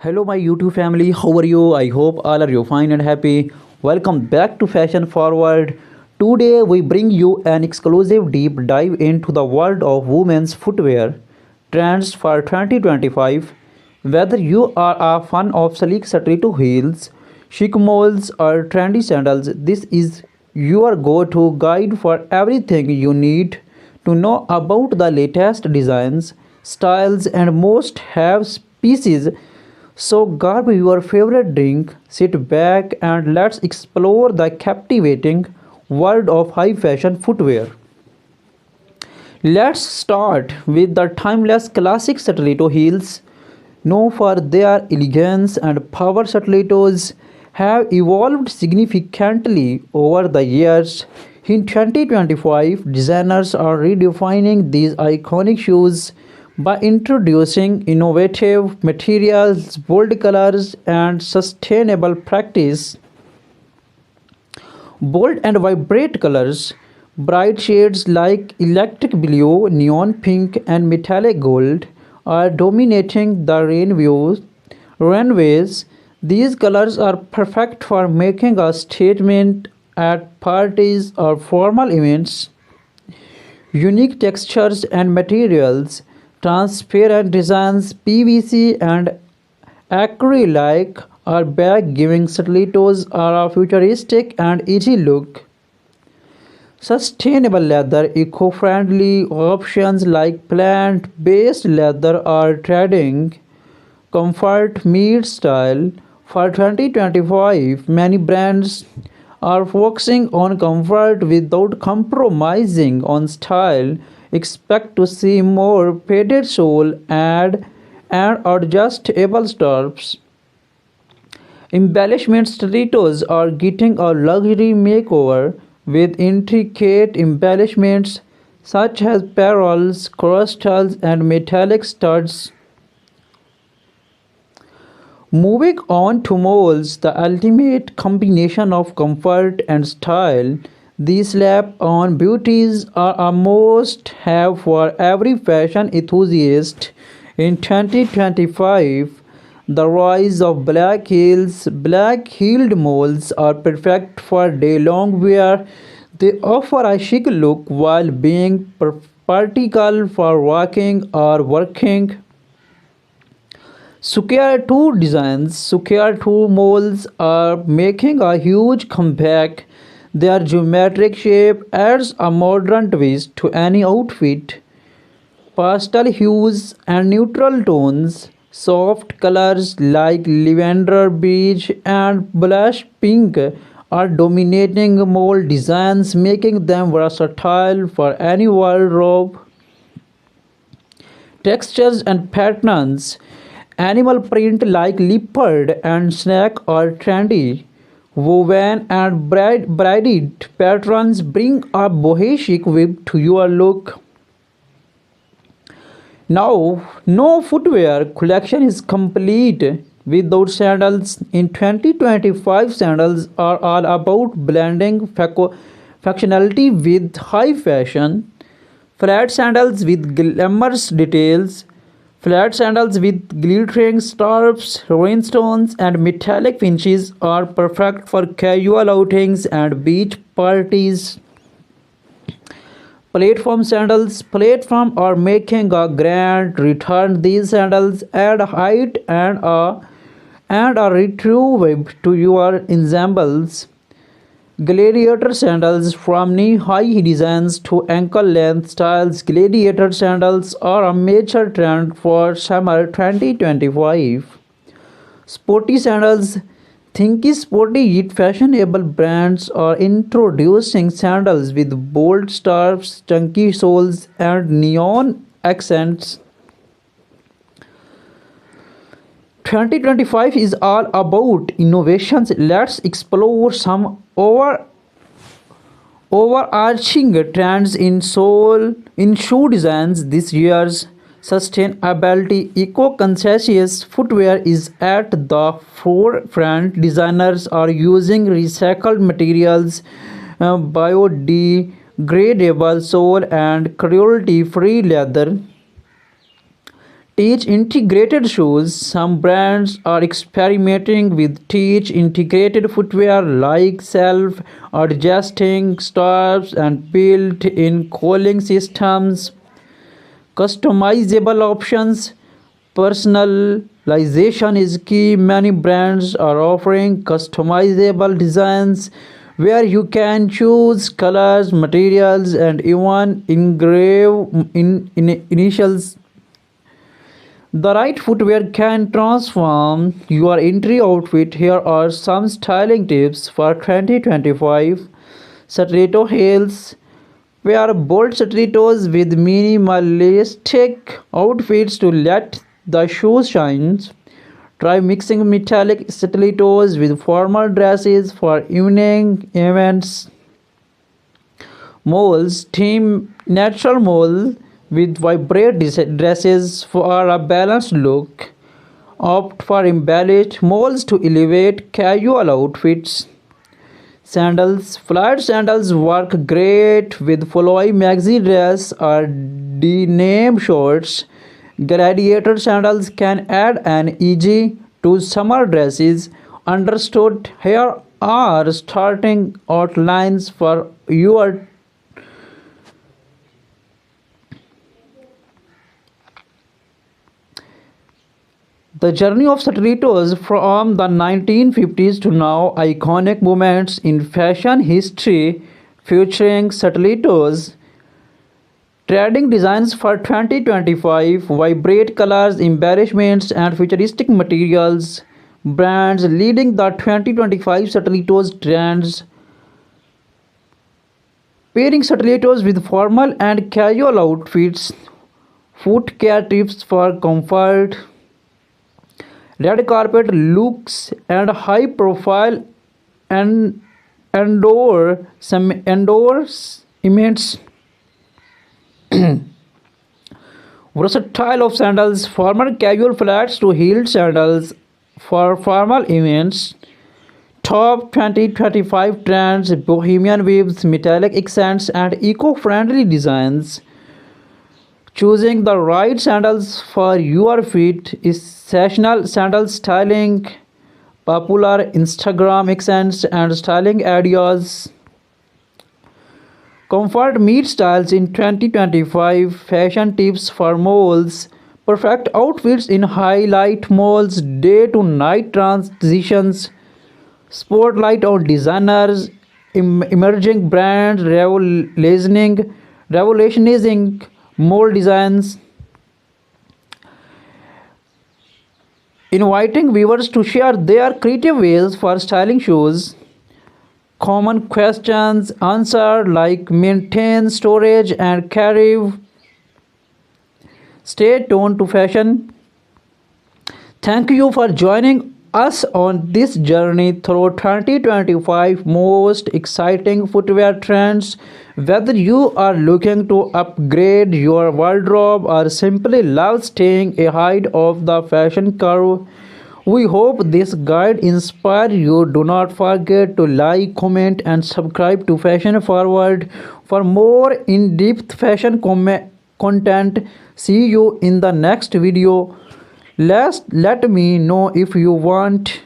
Hello, my YouTube family. How are you? I hope all are you fine and happy. Welcome back to Fashion Forward. Today we bring you an exclusive deep dive into the world of women's footwear trends for 2025. Whether you are a fan of sleek stiletto heels, chic moles, or trendy sandals, this is your go-to guide for everything you need to know about the latest designs, styles, and most have pieces. So grab your favorite drink, sit back, and let's explore the captivating world of high fashion footwear. Let's start with the timeless classic stiletto heels. Known for their elegance and power, stilettos have evolved significantly over the years. In 2025, designers are redefining these iconic shoes by introducing innovative materials, bold colors, and sustainable practice. Bold and vibrant colors, bright shades like electric blue, neon pink, and metallic gold are dominating the runways. These colors are perfect for making a statement at parties or formal events. Unique textures and materials, transparent designs, PVC and acrylic are back, giving stilettos are a futuristic and easy look. Sustainable leather, eco-friendly options like plant-based leather are trending. Comfort meets style. For 2025, many brands are focusing on comfort without compromising on style. Expect to see more padded sole and adjustable straps. Embellishment stilettos are getting a luxury makeover with intricate embellishments such as pearls, crystals, and metallic studs. Moving on to moles, the ultimate combination of comfort and style. These slap-on beauties are a must-have for every fashion enthusiast. In 2025, the rise of black-heeled moles are perfect for day-long wear. They offer a chic look while being practical for walking or working. Square 2 designs, Square 2 molds are making a huge comeback. Their geometric shape adds a modern twist to any outfit. Pastel hues and neutral tones, soft colors like lavender beige and blush pink are dominating mold designs, making them versatile for any wardrobe. Textures and patterns, animal print like leopard and snake are trendy. Woven and braided patterns bring a bohemian vibe to your look. Now, no footwear collection is complete without sandals. In 2025, sandals are all about blending functionality with high fashion. Flat sandals with glamorous details, flat sandals with glittering straps, rhinestones, and metallic finishes are perfect for casual outings and beach parties. Platform are making a grand return. These sandals add height and a retro vibe to your ensembles. Gladiator sandals, from knee-high designs to ankle-length styles, gladiator sandals are a major trend for summer 2025. Sporty sandals, thinky sporty yet fashionable brands are introducing sandals with bold straps, chunky soles, and neon accents. 2025 is all about innovations. Let's explore some overarching trends in shoe designs this year's. Sustainability, eco-conscious footwear is at the forefront. Designers are using recycled materials, biodegradable sole, and cruelty-free leather Teach integrated shoes. Some brands are experimenting with teach integrated footwear like self adjusting straps and built in cooling systems. Customizable options. Personalization is key. Many brands are offering customizable designs where you can choose colors, materials, and even engrave initials. The right footwear can transform your entry outfit. Here are some styling tips for 2025. Stiletto heels. Wear bold stilettos with minimalistic outfits to let the shoes shine. Try mixing metallic stilettos with formal dresses for evening events. Moles. Team natural mole with vibrant dresses for a balanced look. Opt for embellished moles to elevate casual outfits. Sandals. Flat sandals work great with flowy maxi dress or denim shorts. Gladiator sandals can add an edge to summer dresses. Understood. Here are starting outlines for your. The journey of stilettos from the 1950s to now, iconic moments in fashion history featuring stilettos. Trending designs for 2025, vibrant colors, embellishments, and futuristic materials. Brands leading the 2025 stilettos trends. Pairing stilettos with formal and casual outfits. Foot care tips for comfort. Red carpet looks and high profile and endorsements. Versatile of sandals, formal casual flats to heeled sandals for formal events. Top 2025 trends, bohemian weaves, metallic accents, and eco-friendly designs. Choosing the right sandals for your feet is sessional sandal styling, popular Instagram accents and styling ideas. Comfort meets styles in 2025. Fashion tips for moles. Perfect outfits in highlight moles. Day to night transitions. Spotlight on designers. Emerging brands revolutionizing mole designs. Inviting viewers to share their creative ways for styling shoes. Common questions answered like maintain storage and carry. Stay tuned to fashion. Thank you for joining us on this journey through 2025 most exciting footwear trends. Whether you are looking to upgrade your wardrobe or simply love staying ahead of the fashion curve, we hope this guide inspires you. Do not forget to like, comment, and subscribe to Fashion Forward for more in-depth fashion content. See you in the next video. Let me know if you want